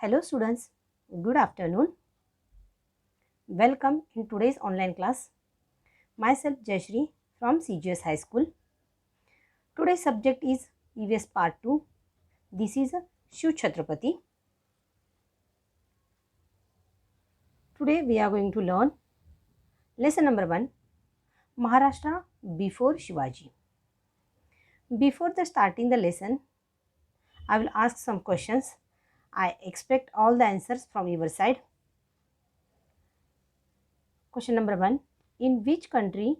Hello students, good afternoon. Welcome in today's online class. Myself Jayashree from CGS High School. Today's subject is EVS Part 2. This is Shiv Chhatrapati. Today we are going to learn lesson number 1, Maharashtra before Shivaji. Before starting the lesson, I will ask some questions. I expect all the answers from your side. Question number 1, in which country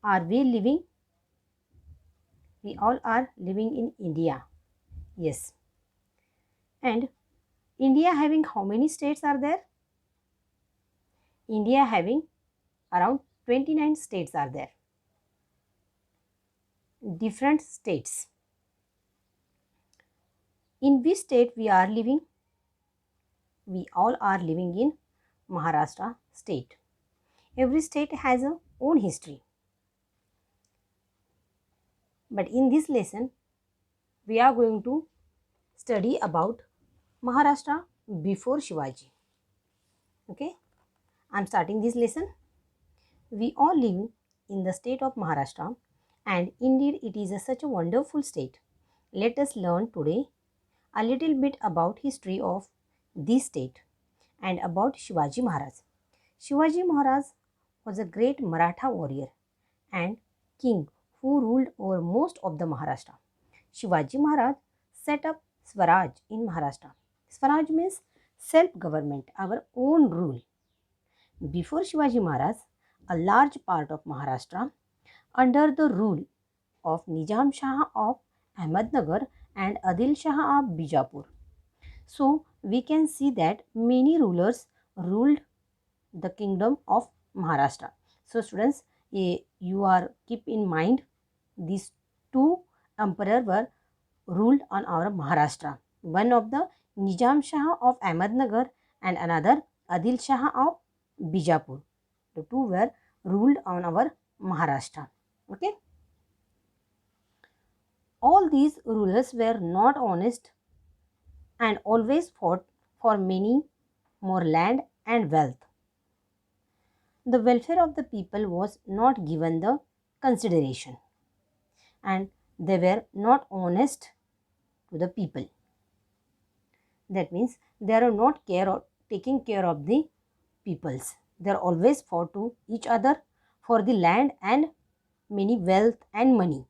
are we living? We all are living in India. Yes. And India having how many states are there? India having around 29 states are there. Different states. In which state we are living? We all are living in Maharashtra state. Every state has a own history. But in this lesson, we are going to study about Maharashtra before Shivaji. Okay, I am starting this lesson. We all live in the state of Maharashtra, and indeed it is such a wonderful state. Let us learn today a little bit about history of this state and about Shivaji Maharaj. Shivaji Maharaj was a great Maratha warrior and king who ruled over most of the Maharashtra. Shivaji Maharaj set up Swaraj in Maharashtra. Swaraj means self-government, our own rule. Before Shivaji Maharaj, a large part of Maharashtra under the rule of Nizam Shah of Ahmednagar and Adil Shah of Bijapur. So we can see that many rulers ruled the kingdom of Maharashtra. So students, you are keep in mind these two emperors were ruled on our Maharashtra. One of the Nizam Shah of Ahmednagar and another Adil Shah of Bijapur. The two were ruled on our Maharashtra. Okay. All these rulers were not honest and always fought for many more land and wealth. The welfare of the people was not given the consideration, and they were not honest to the people. That means they are not taking care of the peoples. They are always fought to each other for the land and many wealth and money.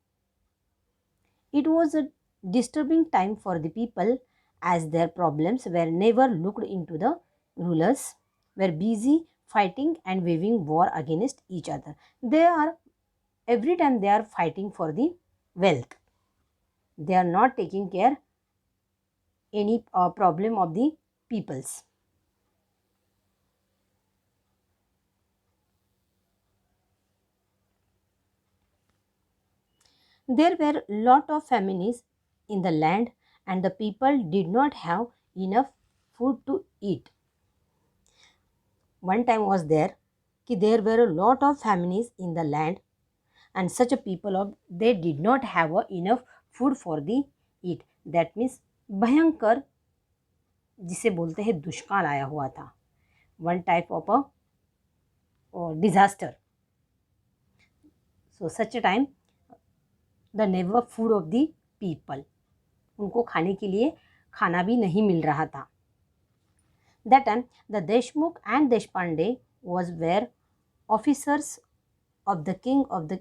It was a disturbing time for the people as their problems were never looked into. The rulers were busy fighting and waging war against each other. Every time they are fighting for the wealth. They are not taking care any problem of the peoples. There were lot of famines in the land and the people did not have enough food to eat. One time was there there were a lot of famines in the land and such a people of they did not have enough food for the eat. That means भयंकर जिसे बोलते हैं दुष्काल आया हुआ था. One type of a disaster. So such a time the never food of the people. उनको खाने के लिए खाना भी नहीं मिल रहा था. That time the Deshmukh and Deshpande were officers of the king of the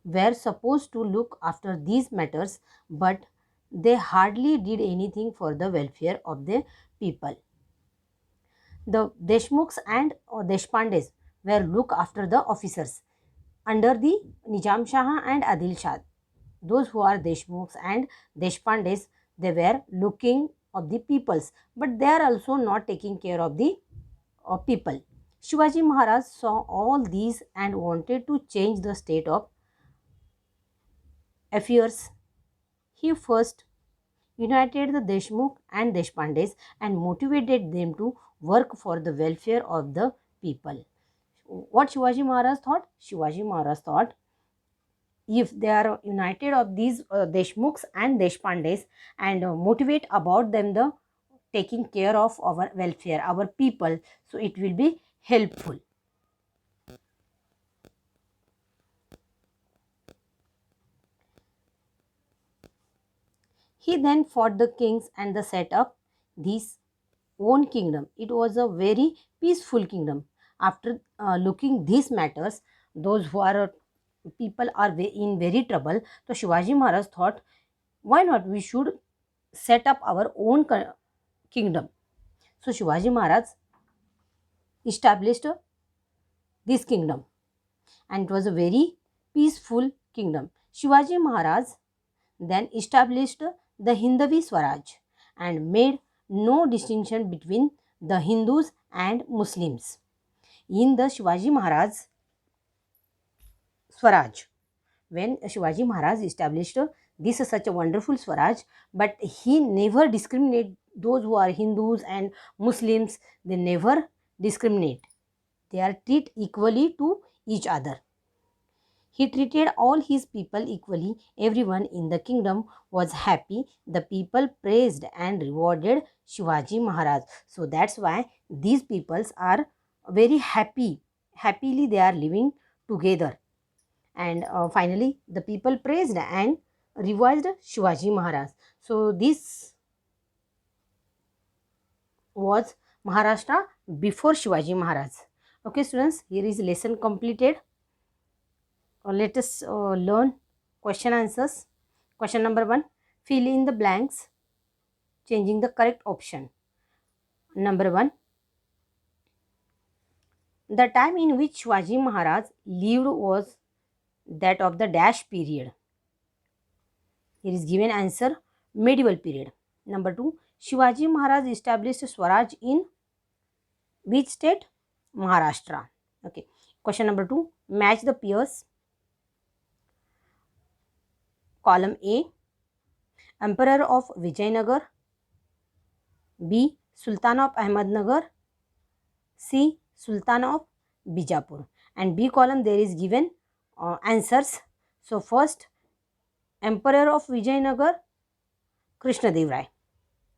were supposed to look after these matters, but they hardly did anything for the welfare of the people. The Deshmukhs and Deshpandes were look after the officers under the Nizam Shah and Adil Shah. Those who are Deshmukhs and Deshpandes, they were looking of the peoples, but they are also not taking care of the people. Shivaji Maharaj saw all these and wanted to change the state of affairs. He first united the Deshmukh and Deshpandes and motivated them to work for the welfare of the people. What Shivaji Maharaj thought? Shivaji Maharaj thought if they are united of these Deshmukhs and Deshpandes and motivate about them the taking care of our welfare, our people, so it will be helpful. He then fought the kings and the set up his own kingdom. It was a very peaceful kingdom. After looking these matters, those who are people are in very trouble. So Shivaji Maharaj thought, why not we should set up our own kingdom. So Shivaji Maharaj established this kingdom, and it was a very peaceful kingdom. Shivaji Maharaj then established the Hindavi Swaraj and made no distinction between the Hindus and Muslims. In the Shivaji Maharaj Swaraj, when Shivaji Maharaj established this is such a wonderful Swaraj, but he never discriminate those who are Hindus and Muslims. They never discriminate. They are treated equally to each other. He treated all his people equally. Everyone in the kingdom was happy. The people praised and rewarded Shivaji Maharaj. So that's why these peoples are very happy. Happily they are living together. And finally, the people praised and revised Shivaji Maharaj. So this was Maharashtra before Shivaji Maharaj. Okay, students, here is lesson completed. Let us learn question answers. Question number 1, fill in the blanks, changing the correct option. Number 1, the time in which Shivaji Maharaj lived was that of the dash period. Here is given answer, medieval period. Number 2, Shivaji Maharaj established Swaraj in which state? Maharashtra. Okay. Question number 2, match the pairs. Column A, Emperor of Vijayanagar. B, Sultan of Ahmednagar. C, Sultan of Bijapur. And B column there is given answers. So first, Emperor of Vijayanagar, Krishnadev Rai.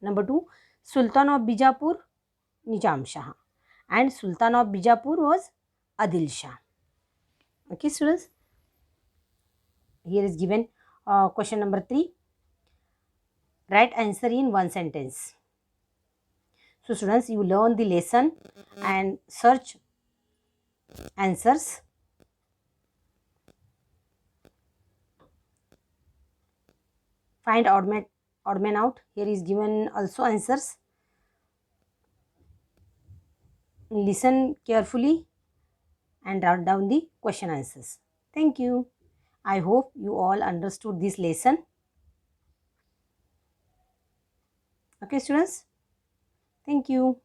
Number 2, Sultan of Bijapur, Nizam Shah. And Sultan of Bijapur was Adil Shah. Okay, students. Here is given question number 3. Write answer in one sentence. So students, you learn the lesson and search answers. Find odd man out. Here is given also answers. Listen carefully and write down the question answers. Thank you. I hope you all understood this lesson. Okay, students. Thank you.